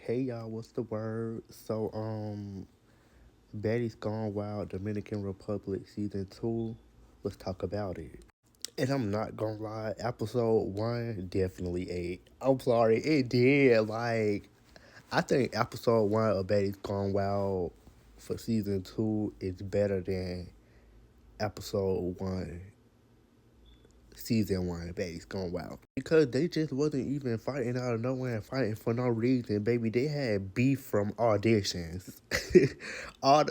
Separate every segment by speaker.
Speaker 1: Hey y'all, what's the word? Baddies Gone Wild, Dominican Republic Season 2. Let's talk about it. And I'm not gonna lie, episode 1 definitely ate. I'm sorry, it did. I think episode 1 of Baddies Gone Wild for Season 2 is better than episode 1 season 1 Baddies Gone Wild. Because they just wasn't even fighting out of nowhere and fighting for no reason, baby. They had beef from auditions.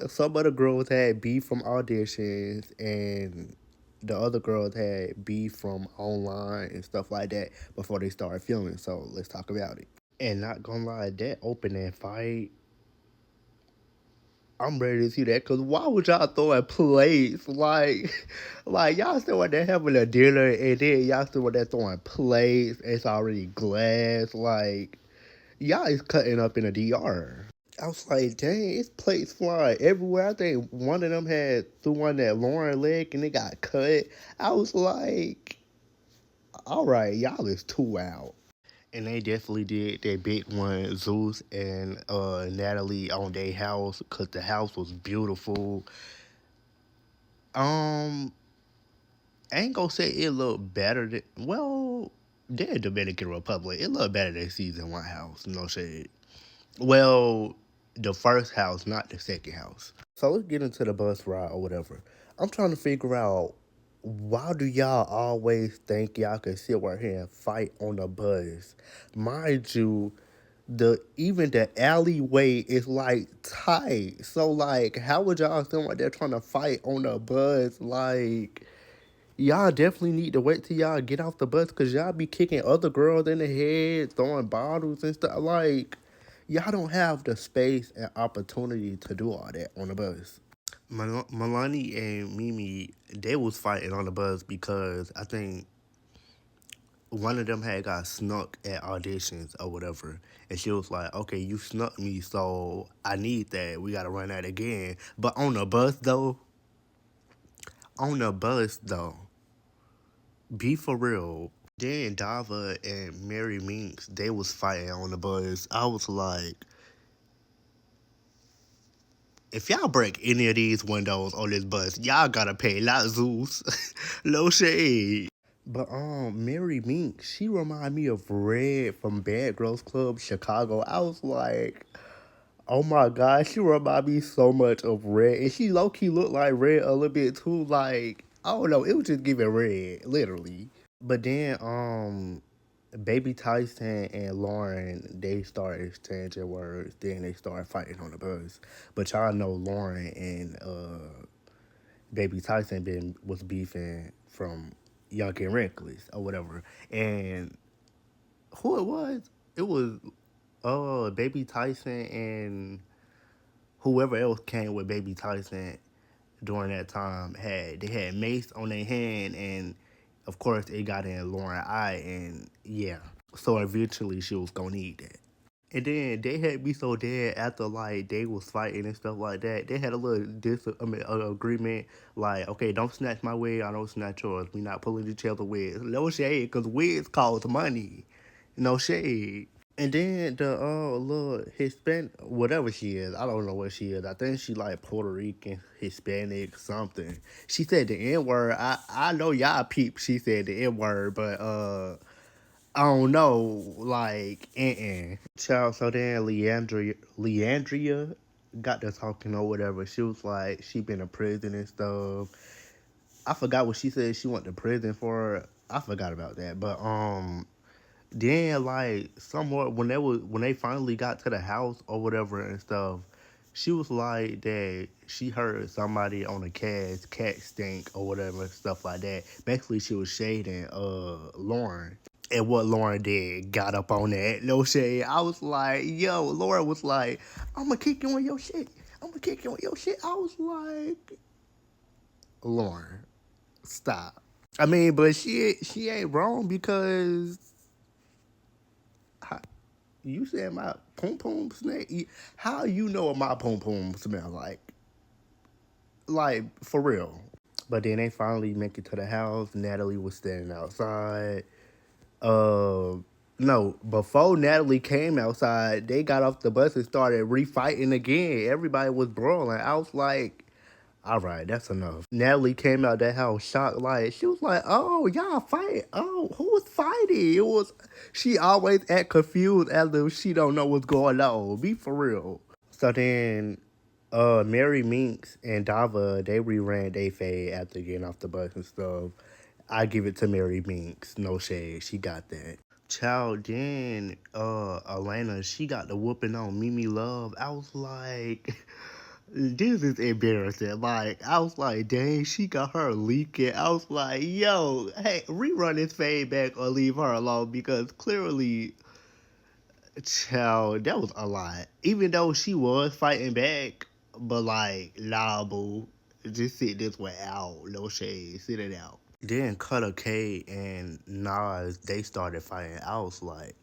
Speaker 1: Some of the girls had beef from auditions, and the other girls had beef from online and stuff like that before they started filming. So let's talk about it. And not gonna lie, that opening fight, I'm ready to see that. Cause why would y'all throwing plates like y'all still out there having a dinner and then y'all still out there throwing plates? It's already glass. Like y'all is cutting up in a DR. I was like, dang, it's plates flying everywhere. I think one of them had threw one at Lauren leg and it got cut. I was like, all right, y'all is too out. And they definitely did their big one, Zeus and Natalie on their house, because the house was beautiful. Um, I ain't gonna say it looked better than, well, they're Dominican Republic. It looked better than season 1 house, no shade. Well, the first house, not the second house. So let's get into the bus ride or whatever. I'm trying to figure out, why do y'all always think y'all can sit right here and fight on the bus? Mind you, the alleyway is like tight. So like, how would y'all stand right there trying to fight on the bus? Like, y'all definitely need to wait till y'all get off the bus, because y'all be kicking other girls in the head, throwing bottles and stuff. Like, y'all don't have the space and opportunity to do all that on the bus. Milani and Mimi, they was fighting on the bus because I think one of them had got snuck at auditions or whatever. And she was like, okay, you snuck me, so I need that. We gotta run that again. But on the bus though, be for real. Then Dava and Mary Minx, they was fighting on the bus. I was like, if y'all break any of these windows on this bus, y'all gotta pay, not Zeus. No shade. But Mary Mink, she remind me of Red from Bad Girls Club Chicago. I was like, oh my god, she remind me so much of Red, and she low key looked like Red a little bit too. Like, I don't know, it was just giving Red, literally. But then Baby Tyson and Lauren, they started exchanging words. Then they started fighting on the bus. But y'all know Lauren and Baby Tyson been was beefing from Young and Reckless or whatever. And who it was Baby Tyson and whoever else came with Baby Tyson during that time had mace on their hand, and of course it got in Lauren eye, and yeah. So eventually she was gonna need that. And then they had me so dead after like they was fighting and stuff like that. They had a little agreement like, okay, don't snatch my wig, I don't snatch yours. We not pulling each other wigs. No shade, cause wigs cost money. No shade. And then the little Hispanic, whatever she is, I don't know what she is. I think she like Puerto Rican, Hispanic, something. She said the N word. I know y'all peep. She said the N word, but I don't know, like, Child, so then Leandria got to talking or whatever. She was like, she been in prison and stuff. I forgot what she said she went to prison for. I forgot about that. But then like somewhat when they finally got to the house or whatever and stuff, she was like that she heard somebody on a cat stink or whatever, stuff like that. Basically she was shading Lauren. And what Lauren did, got up on that. No shade. I was like, yo, Lauren was like, I'm gonna kick you on your shit. I'm gonna kick you on your shit. I was like, Lauren, stop. I mean, but she ain't wrong, because you said my pom pom snake. How you know what my pom pom smell like? Like, for real. But then they finally make it to the house. Natalie was standing outside. Uh, No, before Natalie came outside, they got off the bus and started refighting again. Everybody was brawling. I was like, all right, that's enough. Natalie came out that house shocked, like she was like, "Oh, y'all fight? Oh, who was fighting?" It was. She always act confused as if she don't know what's going on. Be for real. So then, Mary Minx and Dava they reran they fade after getting off the bus and stuff. I give it to Mary Minx. No shade, she got that. Child, then Elena, she got the whooping on Mimi Love. I was like, this is embarrassing. Like, I was like, dang, she got her leaking. I was like, yo, hey, rerun this fade back or leave her alone because clearly, child, that was a lot. Even though she was fighting back, but like, nah, boo, just sit this way out. No shade, sit it out. Then Cutter K and Nas, they started fighting. I was like,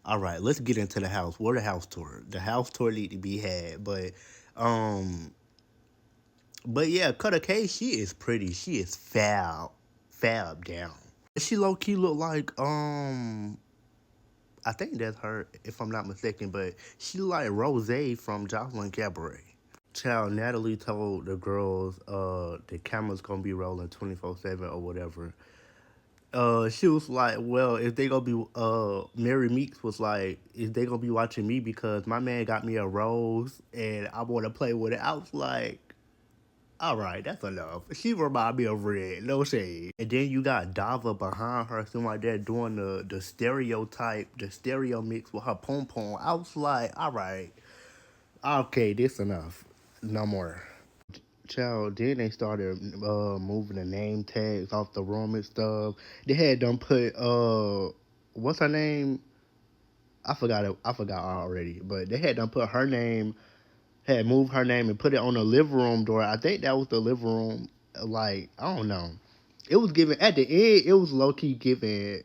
Speaker 1: all right, let's get into the house. Where the house tour? The house tour need to be had, um, but yeah, Cutter K, she is pretty. She is fab down. She low key look like I think that's her if I'm not mistaken, but she look like Rose from Jocelyn Cabaret. Child, Natalie told the girls the camera's gonna be rolling 24/7 or whatever. She was like, well, if they gonna be Mary Meeks was like, if they gonna be watching me because my man got me a rose and I wanna play with it. I was like, all right, that's enough. She remind me of Red, no shade. And then you got Dava behind her, something like that, doing the stereotype, the stereo mix with her pom pom. I was like, all right, okay, this enough, no more. Child, then they started moving the name tags off the room and stuff. They had them put what's her name? I forgot it. I forgot already. But they had them put her name, had moved her name and put it on the living room door. I think that was the living room. Like I don't know. It was given at the end. It was low key given.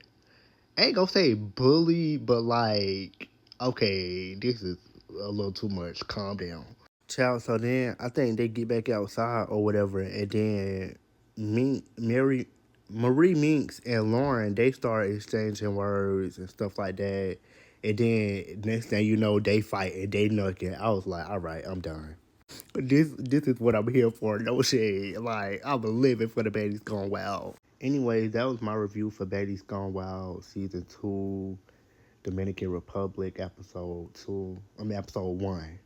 Speaker 1: I ain't gonna say bully, but like okay, this is a little too much. Calm down. Child, so then I think they get back outside or whatever, and then Marie Minx and Lauren they start exchanging words and stuff like that, and then next thing you know they fight and they knucking. I was like, all right, I'm done. This is what I'm here for. No shade. Like I'm living for the Baddies Gone Wild. Anyways, that was my review for Baddies Gone Wild season 2, Dominican Republic episode 2. I mean episode 1.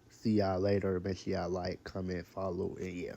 Speaker 1: See y'all later. Make sure y'all like, comment, follow, and yeah.